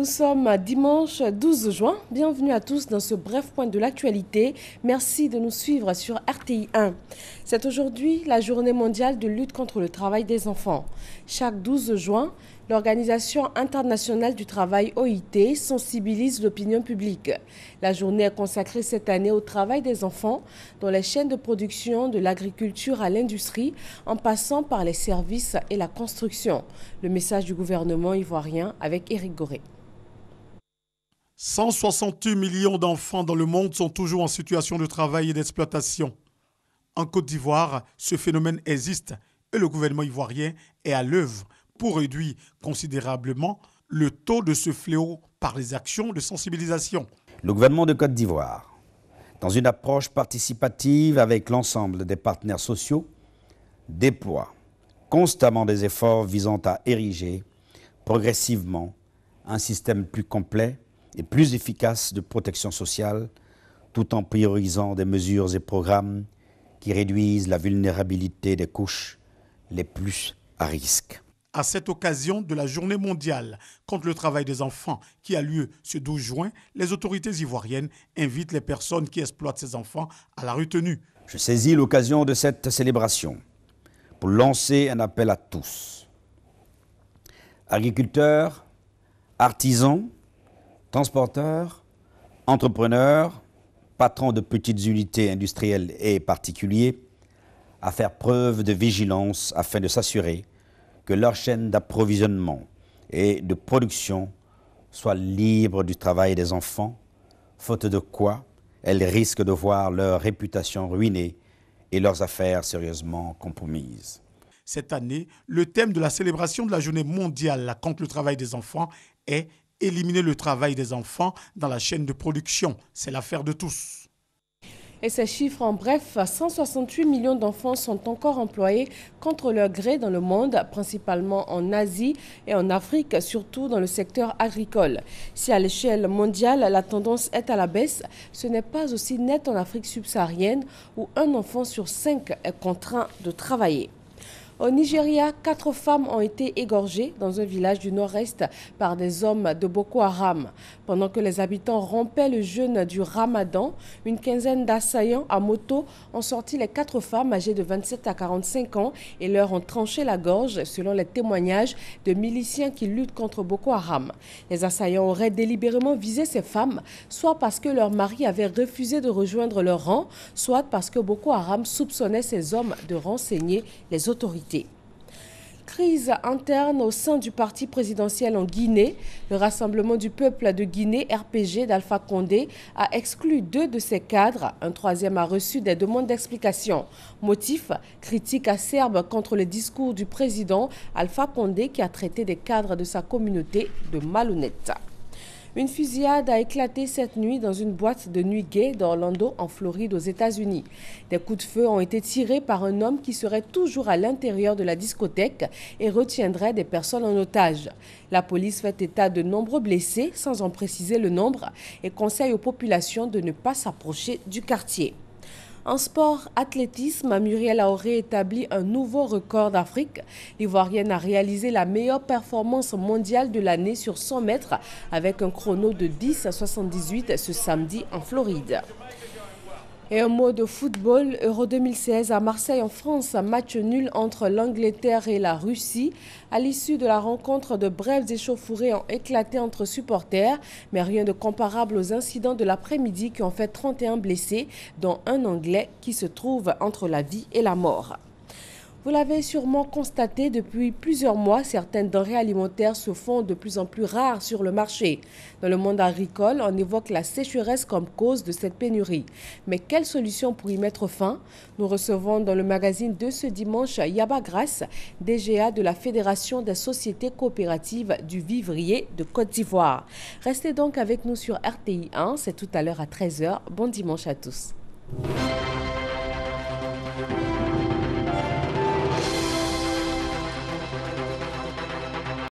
Nous sommes dimanche 12 juin. Bienvenue à tous dans ce bref point de l'actualité. Merci de nous suivre sur RTI 1. C'est aujourd'hui la journée mondiale de lutte contre le travail des enfants. Chaque 12 juin, l'Organisation internationale du travail OIT sensibilise l'opinion publique. La journée est consacrée cette année au travail des enfants dans les chaînes de production de l'agriculture à l'industrie en passant par les services et la construction. Le message du gouvernement ivoirien avec Éric Goré. 168 millions d'enfants dans le monde sont toujours en situation de travail et d'exploitation. En Côte d'Ivoire, ce phénomène existe et le gouvernement ivoirien est à l'œuvre pour réduire considérablement le taux de ce fléau par les actions de sensibilisation. Le gouvernement de Côte d'Ivoire, dans une approche participative avec l'ensemble des partenaires sociaux, déploie constamment des efforts visant à ériger progressivement un système plus complet et plus efficace de protection sociale, tout en priorisant des mesures et programmes qui réduisent la vulnérabilité des couches les plus à risque. À cette occasion de la journée mondiale contre le travail des enfants qui a lieu ce 12 juin, les autorités ivoiriennes invitent les personnes qui exploitent ces enfants à la retenue. Je saisis l'occasion de cette célébration pour lancer un appel à tous. Agriculteurs, artisans, transporteurs, entrepreneurs, patrons de petites unités industrielles et particuliers, à faire preuve de vigilance afin de s'assurer que leur chaîne d'approvisionnement et de production soit libre du travail des enfants, faute de quoi elles risquent de voir leur réputation ruinée et leurs affaires sérieusement compromises. Cette année, le thème de la célébration de la journée mondiale contre le travail des enfants est « Éliminer le travail des enfants dans la chaîne de production ». C'est l'affaire de tous. Et ces chiffres en bref, 168 millions d'enfants sont encore employés contre leur gré dans le monde, principalement en Asie et en Afrique, surtout dans le secteur agricole. Si à l'échelle mondiale, la tendance est à la baisse, ce n'est pas aussi net en Afrique subsaharienne où un enfant sur 5 est contraint de travailler. Au Nigeria, 4 femmes ont été égorgées dans un village du nord-est par des hommes de Boko Haram. Pendant que les habitants rompaient le jeûne du Ramadan, une quinzaine d'assaillants à moto ont sorti les 4 femmes âgées de 27 à 45 ans et leur ont tranché la gorge, selon les témoignages de miliciens qui luttent contre Boko Haram. Les assaillants auraient délibérément visé ces femmes, soit parce que leur mari avait refusé de rejoindre leur rang, soit parce que Boko Haram soupçonnait ces hommes de renseigner les autorités. Crise interne au sein du parti présidentiel en Guinée. Le Rassemblement du peuple de Guinée, RPG d'Alpha Condé, a exclu 2 de ses cadres. Un troisième a reçu des demandes d'explication. Motif, critique acerbe contre le discours du président Alpha Condé qui a traité des cadres de sa communauté de malhonnêtes. Une fusillade a éclaté cette nuit dans une boîte de nuit gay d'Orlando, en Floride, aux États-Unis. Des coups de feu ont été tirés par un homme qui serait toujours à l'intérieur de la discothèque et retiendrait des personnes en otage. La police fait état de nombreux blessés, sans en préciser le nombre, et conseille aux populations de ne pas s'approcher du quartier. En sport athlétisme, Muriel Aoré établit un nouveau record d'Afrique. L'Ivoirienne a réalisé la meilleure performance mondiale de l'année sur 100 mètres avec un chrono de 10,78 ce samedi en Floride. Et un mot de football, Euro 2016 à Marseille en France, match nul entre l'Angleterre et la Russie. À l'issue de la rencontre, de brèves échauffourées ont éclaté entre supporters, mais rien de comparable aux incidents de l'après-midi qui ont fait 31 blessés, dont un Anglais qui se trouve entre la vie et la mort. Vous l'avez sûrement constaté, depuis plusieurs mois, certaines denrées alimentaires se font de plus en plus rares sur le marché. Dans le monde agricole, on évoque la sécheresse comme cause de cette pénurie. Mais quelle solution pour y mettre fin? Nous recevons dans le magazine de ce dimanche Yaba Grasse, DGA de la Fédération des sociétés coopératives du vivrier de Côte d'Ivoire. Restez donc avec nous sur RTI 1, c'est tout à l'heure à 13h. Bon dimanche à tous.